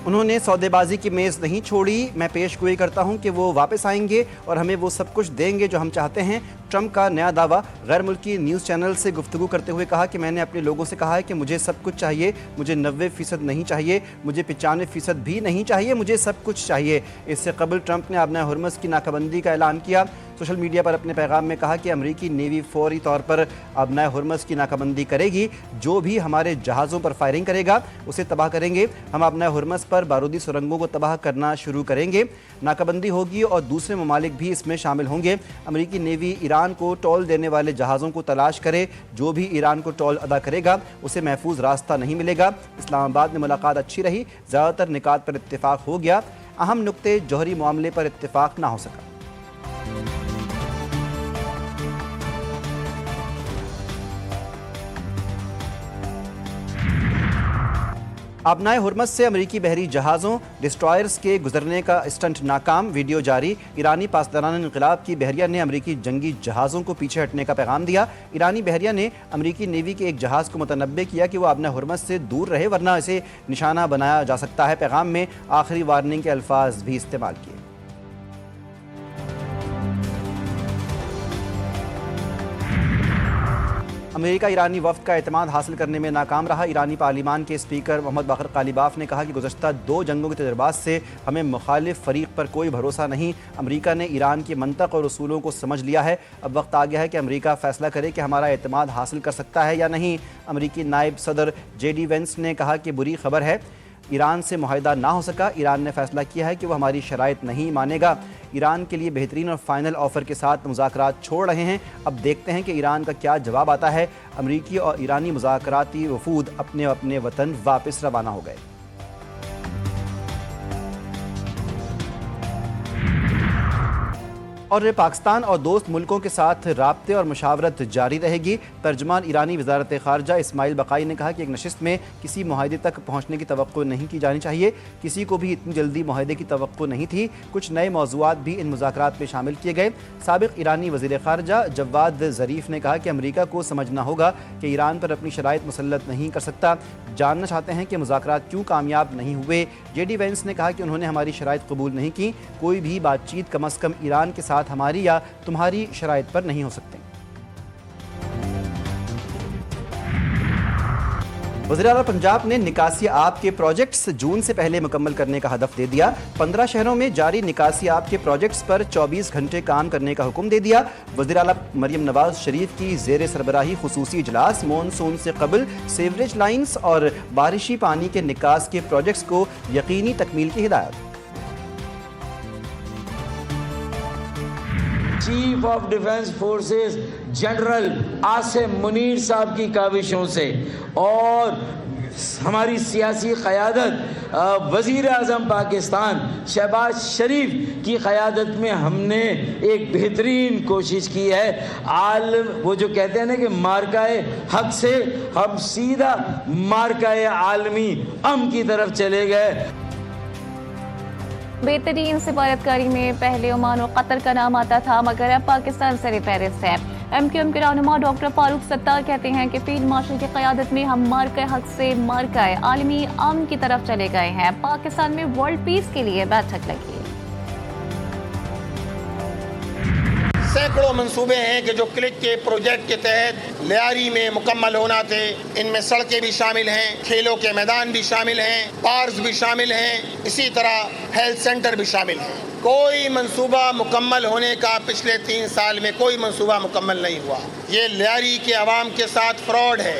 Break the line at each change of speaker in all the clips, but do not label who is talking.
उन्होंने सौदेबाजी की मेज़ नहीं छोड़ी। मैं पेशगोई करता हूं कि वो वापस आएंगे और हमें वो सब कुछ देंगे जो हम चाहते हैं। ट्रंप का नया दावा। गैर मुल्की न्यूज़ चैनल से गुफ्तगू करते हुए कहा कि मैंने अपने लोगों से कहा है कि मुझे सब कुछ चाहिए, मुझे 90% नहीं चाहिए, मुझे 95% भी नहीं चाहिए, मुझे सब कुछ चाहिए। इससे कबल ट्रंप ने आबनाए हुर्मुज़ की नाकाबंदी का ऐलान किया। सोशल मीडिया पर अपने पैगाम में कहा कि अमरीकी नेवी फौरी तौर पर आबनाए हुर्मुज़ की नाकाबंदी करेगी। जो भी हमारे जहाज़ों पर फायरिंग करेगा उसे तबाह करेंगे। हम आबनाए हुर्मुज़ पर बारूदी सुरंगों को तबाह करना शुरू करेंगे। नाकाबंदी होगी और दूसरे ममालिक भी इसमें शामिल होंगे। अमरीकी नेवी ईरान को टोल देने वाले जहाज़ों को तलाश करे। जो भी ईरान को टोल अदा करेगा उसे महफूज रास्ता नहीं मिलेगा। इस्लामाबाद में मुलाकात अच्छी रही, ज़्यादातर निकात पर इत्तेफाक हो गया। अहम नुक्ते जौहरी मामले पर इत्तेफाक ना हो सका। आबनाए हुर्मुज़ से अमरीकी बहरी जहाज़ों डिस्ट्रॉयर्स के गुजरने का स्टंट नाकाम। वीडियो जारी। ईरानी पासदारान इनक़िलाब की बहरिया ने अमरीकी जंगी जहाज़ों को पीछे हटने का पैगाम दिया। ईरानी बहरिया ने अमरीकी नेवी के एक जहाज़ को मुतनब्बे किया कि वो आबनाए हुर्मुज़ से दूर रहे वरना इसे निशाना बनाया जा सकता है। पैगाम में आखिरी वार्निंग के अल्फाज भी इस्तेमाल किए। अमेरिका ईरानी वफ़द का एतमाद हासिल करने में नाकाम रहा। ईरानी पार्लिमान के स्पीकर मोहम्मद बाकर कालिबाफ ने कहा कि गुज़श्ता 2 जंगों के तजुर्बात से हमें मुखालिफ फ़रीक पर कोई भरोसा नहीं। अमेरिका ने ईरान की मंतक और उसूलों को समझ लिया है। अब वक्त आ गया है कि अमेरिका फ़ैसला करे कि हमारा एतमाद हासिल कर सकता है या नहीं। अमेरिकी नायब सदर JD वेंस ने कहा कि बुरी खबर है, ईरान से मुआहदा ना हो सका। ईरान ने फैसला किया है कि वह हमारी शराइत नहीं मानेगा। ईरान के लिए बेहतरीन और फाइनल ऑफर के साथ मुज़ाकरात छोड़ रहे हैं। अब देखते हैं कि ईरान का क्या जवाब आता है। अमरीकी और ईरानी मुज़ाकराती वफूद अपने अपने वतन वापस रवाना हो गए। और पाकिस्तान और दोस्त मुल्कों के साथ राब्ते और मुशावरत जारी रहेगी। तर्जुमान ईरानी वज़ारत ख़ारजा इस्माइल बक़ाई ने कहा कि एक नशिस्त में किसी मुआहदे तक पहुँचने की तवक्को नहीं की जानी चाहिए। किसी को भी इतनी जल्दी मुआहदे की तवक्को नहीं थी। कुछ नए मौज़ूआत भी इन मुज़ाकरात में शामिल किए गए। साबिक़ ईरानी वज़ीर ख़ारजा जवाद ज़रीफ़ ने कहा कि अमरीका को समझना होगा कि ईरान पर अपनी शराइत मुसल्लत नहीं कर सकता। जानना चाहते हैं कि मुज़ाकरात क्यों कामयाब नहीं हुए। JD वेंस ने कहा कि उन्होंने हमारी शराइत कबूल नहीं की। कोई भी बातचीत कम अज़ कम ईरान के साथ हमारी या तुम्हारी शराइत पर नहीं हो सकते। वज़ीर आला पंजाब ने निकासी आब के प्रोजेक्ट्स जून से पहले मुकम्मल करने का हदफ दे दिया। 15 शहरों में जारी निकासी आब के प्रोजेक्ट्स पर 24 घंटे काम करने का हुक्म दे दिया। वज़ीर आला मरियम नवाज शरीफ की ज़ेर सरबराही खुसूसी इजलास मॉनसून से कबल सीवरेज लाइन्स और बारिशी पानी के निकास के प्रोजेक्ट्स को यकीनी तकमील की हिदायत।
Chief of defence forces general Asim Munir साहब की काविशों से और हमारी सियासी क़यादत वज़ीर आज़म पाकिस्तान शहबाज शरीफ की क़यादत में हमने एक बेहतरीन कोशिश की है। आलम वो जो कहते हैं ना कि मार्काए हक से हम सीधा मार्काए आलमी अम की तरफ चले गए।
बेहतरीन सिफारतकारी में पहले ओमान और कतर का नाम आता था, मगर अब पाकिस्तान सरफहरिस्त है। MQM के रहनुमा डॉक्टर फारूक सत्तार कहते हैं कि फील्ड मार्शल की क़यादत में हम मार्का हक से मार्का आलमी अमन की तरफ चले गए हैं। पाकिस्तान में वर्ल्ड पीस के लिए बैठक लगी।
सैकड़ों मंसूबे हैं कि जो क्लिक के प्रोजेक्ट के तहत लियारी में मुकम्मल होना थे। इनमें सड़कें भी शामिल हैं, खेलों के मैदान भी शामिल हैं, पार्क्स भी शामिल हैं, इसी तरह हेल्थ सेंटर भी शामिल हैं। कोई मंसूबा मुकम्मल होने का पिछले 3 साल में कोई मंसूबा मुकम्मल नहीं हुआ। ये लियारी के अवाम के साथ फ्रॉड है।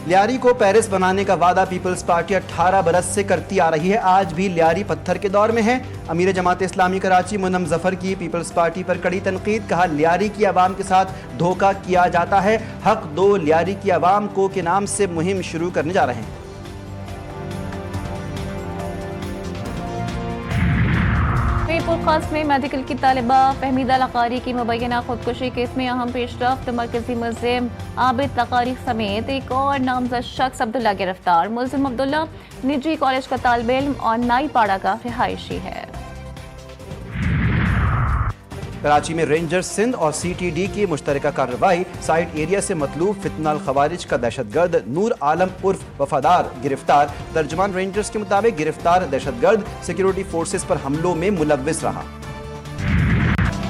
लियारी को पेरिस बनाने का वादा पीपल्स पार्टी 18 बरस से करती आ रही है। आज भी लियारी पत्थर के दौर में है। अमीर जमात इस्लामी कराची मुन्नम जफर की पीपल्स पार्टी पर कड़ी तनकीद। कहा लियारी की आवाम के साथ धोखा किया जाता है। हक दो लियारी की आवाम को के नाम से मुहिम शुरू करने जा रहे हैं।
खास में मेडिकल की तालिबा फहमीदा लकारी की मुबैना खुदकुशी केस में अहम पेशरफ्त। मरकजी मुल्जिम आबिद लकारी समेत एक और नामजद शख्स अब्दुल्ला गिरफ्तार। मुल्जिम अब्दुल्ला निजी कॉलेज का तालिब इल्म और नाई पाड़ा का रिहायशी है।
कराची में रेंजर्स सिंध और CTD की मुश्तरका कार्रवाई, साइड एरिया से मतलूब फितनाल खवारिज का दहशतगर्द नूर आलम उर्फ वफादार गिरफ्तार। तर्जमान रेंजर्स के मुताबिक गिरफ्तार दहशतगर्द सिक्योरिटी फोर्सेस पर हमलों में मुलव्विस रहा।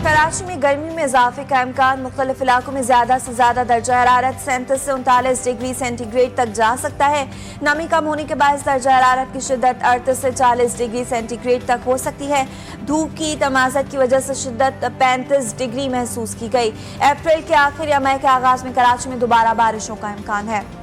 कराची में गर्मी में इजाफे का इम्कान, मुख्तलिफ इलाकों में ज्यादा से ज्यादा दर्जा हरारत 37 से 39 डिग्री सेंटीग्रेड तक जा सकता है। नमी कम होने के बाद दर्जा हरारत की शिद्दत 38 से 40 डिग्री सेंटीग्रेड तक हो सकती है। धूप की तमाज़त की वजह से शिद्दत 35 डिग्री महसूस की गई। अप्रैल के आखिर या मई के आगाज में कराची में दोबारा बारिशों का इम्कान है।